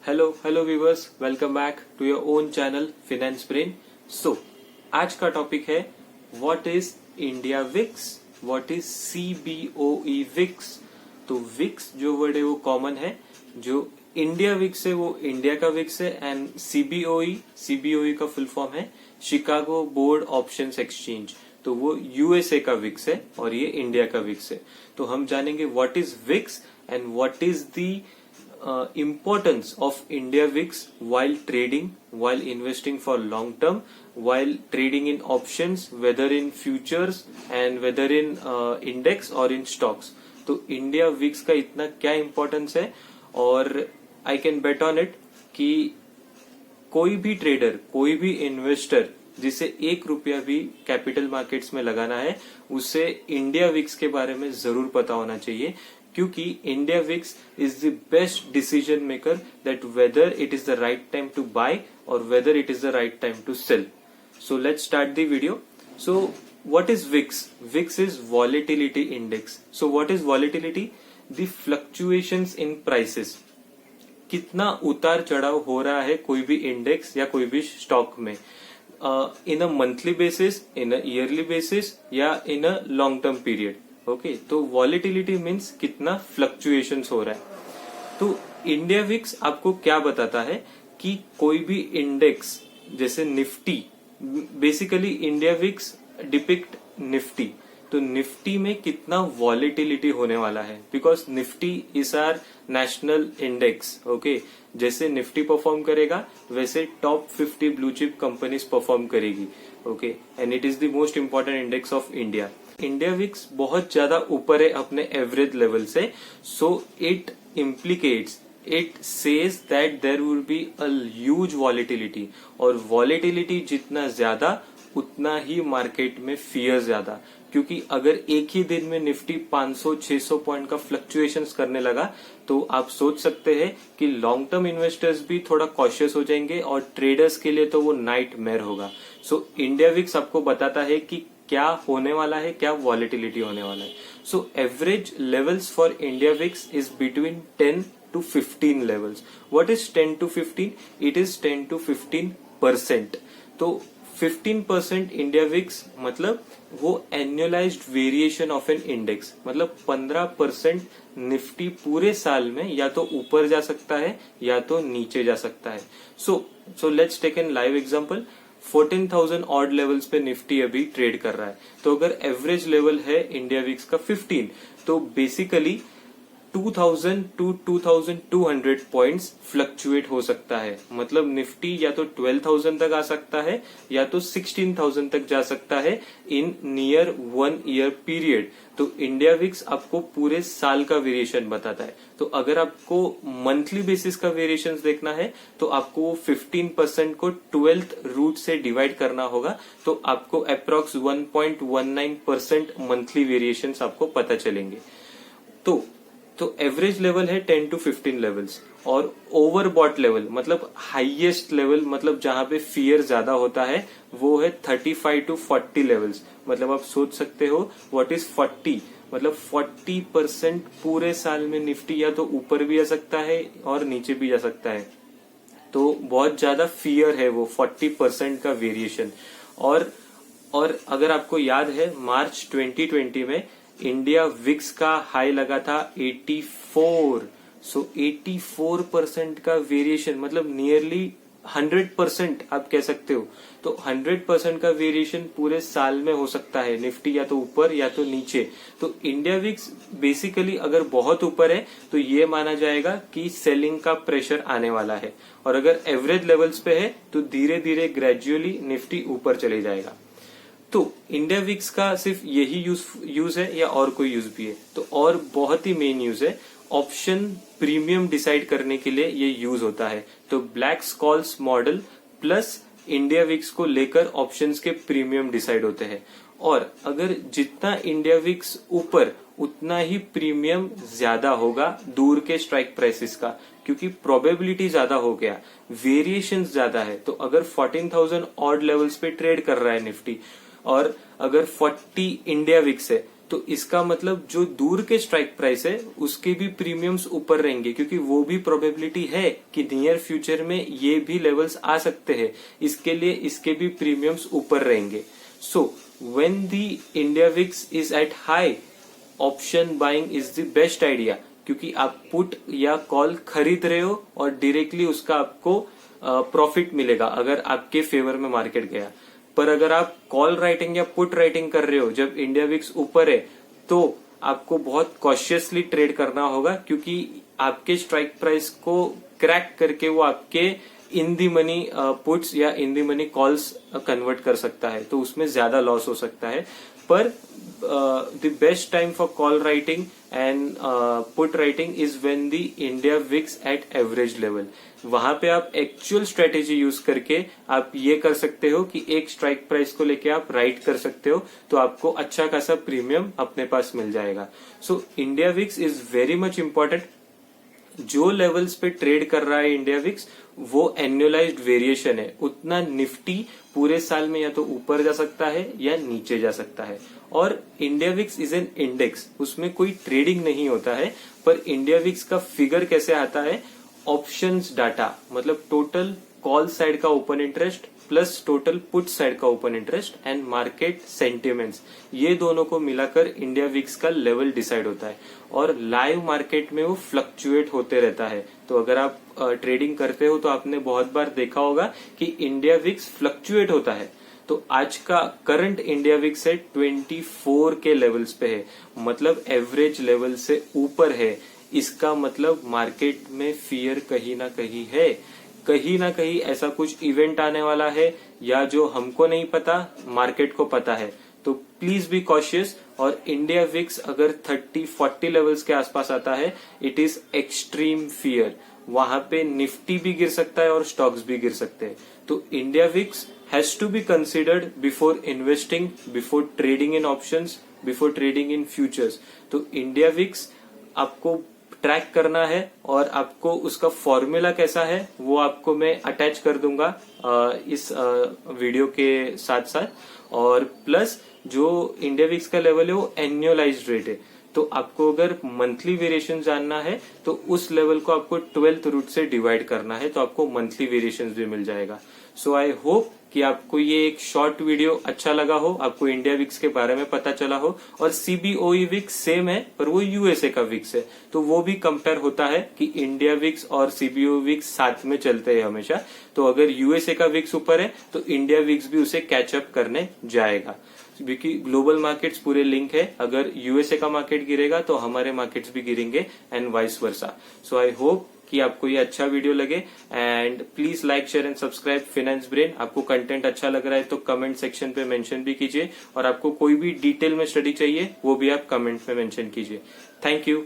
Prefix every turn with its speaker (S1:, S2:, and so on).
S1: Hello viewers, welcome back to your own channel finance brain. So आज का topic है what is India VIX, what is CBOE VIX. तो VIX जो word है वो common है, जो इंडिया विक्स है वो इंडिया का विक्स है, एंड सीबीओई का फुल फॉर्म है शिकागो बोर्ड ऑप्शंस एक्सचेंज। तो वो यूएसए का विक्स है और ये इंडिया का विक्स है। तो हम जानेंगे what is VIX and what is the importance of India VIX while trading, while investing for long term, while trading in options, whether in futures and whether in index or in stocks। तो India VIX का इतना क्या importance है, और I can bet on it कि कोई भी trader, कोई भी इन्वेस्टर जिसे 1 रुपया भी कैपिटल मार्केट्स में लगाना है, उसे इंडिया विक्स के बारे में जरूर पता होना चाहिए, क्योंकि India VIX is the best decision maker that whether it is the right time to buy और whether it is the right time to sell. So let's start the video. So what is VIX? VIX is volatility index. So what is volatility? The fluctuations in prices. कितना उतार चढ़ाव हो रहा है कोई भी index या कोई भी स्टॉक में, in a monthly basis, in a yearly basis या in a long term period. Okay, तो वॉलेटिलिटी मीन्स कितना फ्लक्चुएशंस हो रहा है। तो इंडिया विक्स आपको क्या बताता है कि कोई भी इंडेक्स जैसे Nifty, basically India VIX depict Nifty, तो निफ्टी में कितना वॉलेटिलिटी होने वाला है, because Nifty is our national index. Okay, जैसे निफ्टी परफॉर्म करेगा वैसे top 50 blue chip companies perform करेगी। Okay, and it is the most important index of India. India VIX बहुत ज्यादा ऊपर है अपने एवरेज लेवल से, so it implicates, it says that there will be a huge volatility, और volatility जितना ज्यादा उतना ही मार्केट में फियर ज्यादा, क्योंकि अगर एक ही दिन में निफ्टी 500-600 पॉइंट का फ्लक्चुएशंस करने लगा तो आप सोच सकते हैं कि लॉन्ग टर्म इन्वेस्टर्स भी थोड़ा कॉशियस हो जाएंगे और ट्रेडर्स के लिए तो वो नाइटमेयर होगा। सो इंडिया विक्स आपको बताता है कि क्या होने वाला है, क्या वॉलेटिलिटी होने वाला है। So average levels for India VIX is between 10 to 15 levels. What is 10 to 15? It is 10 to 15%। तो 15% इंडिया विक्स मतलब वो एन्युअलाइज्ड वेरिएशन ऑफ एन इंडेक्स, मतलब 15% निफ्टी पूरे साल में या तो ऊपर जा सकता है या तो नीचे जा सकता है। So let's take an live example. 14,000 odd levels पे निफ्टी अभी ट्रेड कर रहा है, तो अगर एवरेज लेवल है इंडिया विक्स का 15, तो बेसिकली 2000 to 2200 पॉइंट्स फ्लक्चुएट हो सकता है। मतलब निफ्टी या तो 12,000 तक आ सकता है या तो 16,000 तक जा सकता है इन नियर 1 ईयर पीरियड। तो इंडिया विक्स आपको पूरे साल का वेरिएशन बताता है। तो अगर आपको मंथली बेसिस का वेरिएशन देखना है तो आपको 15% को 12th रूट से डिवाइड करना होगा, तो आपको अप्रोक्स 1.19% मंथली वेरिएशन आपको पता चलेंगे। तो एवरेज लेवल है 10 to 15 लेवल्स, और ओवरबॉट लेवल मतलब हाईएस्ट लेवल, मतलब जहां पे फियर ज्यादा होता है, वो है 35 to 40 लेवल्स। मतलब आप सोच सकते हो व्हाट इज 40, मतलब 40% पूरे साल में निफ्टी या तो ऊपर भी आ सकता है और नीचे भी जा सकता है। तो बहुत ज्यादा फियर है वो 40% का वेरिएशन। और अगर आपको याद है मार्च 2020 में इंडिया विक्स का हाई लगा था 84। सो 84% का वेरिएशन, मतलब नियरली 100% आप कह सकते हो। तो 100% का वेरिएशन पूरे साल में हो सकता है, निफ्टी या तो ऊपर या तो नीचे। तो इंडिया विक्स बेसिकली अगर बहुत ऊपर है तो ये माना जाएगा कि सेलिंग का प्रेशर आने वाला है, और अगर एवरेज लेवल्स पे है तो धीरे धीरे ग्रेजुअली निफ्टी ऊपर चले जाएगा। तो इंडिया विक्स का सिर्फ यही यूज है या और कोई यूज भी है? तो और बहुत ही मेन यूज है, ऑप्शन प्रीमियम डिसाइड करने के लिए ये यूज होता है। तो black-Scholtz model plus India VIX को लेकर ऑप्शंस के प्रीमियम डिसाइड होते हैं, और अगर जितना इंडिया विक्स ऊपर उतना ही प्रीमियम ज्यादा होगा दूर के स्ट्राइक प्राइसेस का, क्योंकि प्रोबेबिलिटी ज्यादा हो गया, वेरिएशन ज्यादा है। तो अगर 14,000 ऑड लेवल्स पे ट्रेड कर रहा है निफ्टी, और अगर 40 इंडिया विक्स है तो इसका मतलब जो दूर के स्ट्राइक प्राइस है उसके भी प्रीमियम्स ऊपर रहेंगे, क्योंकि वो भी प्रोबेबिलिटी है कि नियर फ्यूचर में ये भी लेवल्स आ सकते हैं, इसके लिए इसके भी प्रीमियम्स ऊपर रहेंगे। So when the India VIX is at high, option buying is the best idea, क्योंकि आप पुट या कॉल खरीद रहे हो और डायरेक्टली उसका आपको प्रॉफिट मिलेगा अगर आपके फेवर में मार्केट गया। पर अगर आप कॉल राइटिंग या पुट राइटिंग कर रहे हो जब इंडिया विक्स ऊपर है, तो आपको बहुत कॉशियसली ट्रेड करना होगा, क्योंकि आपके स्ट्राइक प्राइस को क्रैक करके वो आपके इन दी मनी पुट्स या इन दी मनी कॉल्स कन्वर्ट कर सकता है, तो उसमें ज्यादा लॉस हो सकता है। पर the best time for call writing and put writing is when the India VIX at average level. वहां पे आप एक्चुअल स्ट्रेटेजी यूज करके आप ये कर सकते हो कि एक स्ट्राइक प्राइस को लेके आप राइट कर सकते हो, तो आपको अच्छा खासा प्रीमियम अपने पास मिल जाएगा। So India VIX is very much important. जो लेवल्स पे ट्रेड कर रहा है इंडिया विक्स, वो एन्युअलाइज्ड वेरिएशन है, उतना निफ्टी पूरे साल में या तो ऊपर जा सकता है या नीचे जा सकता है। और India VIX is an index, उसमें कोई ट्रेडिंग नहीं होता है। पर इंडिया विक्स का फिगर कैसे आता है, ऑप्शंस डाटा, मतलब टोटल कॉल साइड का open interest plus total put side का open interest and market sentiments, ये दोनों को मिलाकर इंडिया विक्स का लेवल डिसाइड होता है। और लाइव मार्केट में वो फ्लक्चुएट होते रहता है। तो अगर आप ट्रेडिंग करते हो तो आपने बहुत बार देखा होगा कि इंडिया विक्स फ्लक्चुएट होता है। तो आज का करंट इंडिया विक्स है 24 के लेवल्स पे है, मतलब एवरेज लेवल से ऊपर है। इसका मतलब मार्केट में फियर कहीं ना कहीं है, कहीं ना कहीं ऐसा कुछ इवेंट आने वाला है, या जो हमको नहीं पता मार्केट को पता है। तो प्लीज बी कॉशियस। और इंडिया विक्स अगर 30-40 लेवल्स के आसपास आता है, इट इज एक्सट्रीम फियर। वहां पे निफ्टी भी गिर सकता है और स्टॉक्स भी गिर सकते हैं। तो India VIX has to be considered before investing, before trading in options, before trading in futures. तो इंडिया विक्स आपको ट्रैक करना है, और आपको उसका फॉर्मूला कैसा है वो आपको मैं अटैच कर दूंगा इस वीडियो के साथ साथ। और प्लस जो इंडिया विक्स का लेवल है वो एन्युअलाइज्ड रेट है। तो आपको अगर मंथली वेरिएशन जानना है तो उस लेवल को आपको 12th रूट से डिवाइड करना है, तो आपको मंथली वेरिएशन भी मिल जाएगा। सो आई होप कि आपको ये एक शॉर्ट वीडियो अच्छा लगा हो, आपको इंडिया विक्स के बारे में पता चला हो। और सीबीओई विक्स सेम है, पर वो यूएसए का विक्स है, तो वो भी कंपेयर होता है कि इंडिया विक्स और सीबीओई विक्स साथ में चलते हैं हमेशा। तो अगर यूएसए का विक्स ऊपर है तो इंडिया विक्स भी उसे कैचअप करने जाएगा, क्योंकि ग्लोबल मार्केट्स पूरे लिंक है। अगर यूएसए का मार्केट गिरेगा तो हमारे मार्केट्स भी गिरेंगे and vice versa. So I hope कि आपको ये अच्छा वीडियो लगे, and please like share and subscribe finance brain. आपको कंटेंट अच्छा लग रहा है तो कमेंट सेक्शन पे मेंशन भी कीजिए, और आपको कोई भी डिटेल में स्टडी चाहिए वो भी आप कमेंट में मेंशन कीजिए। Thank you.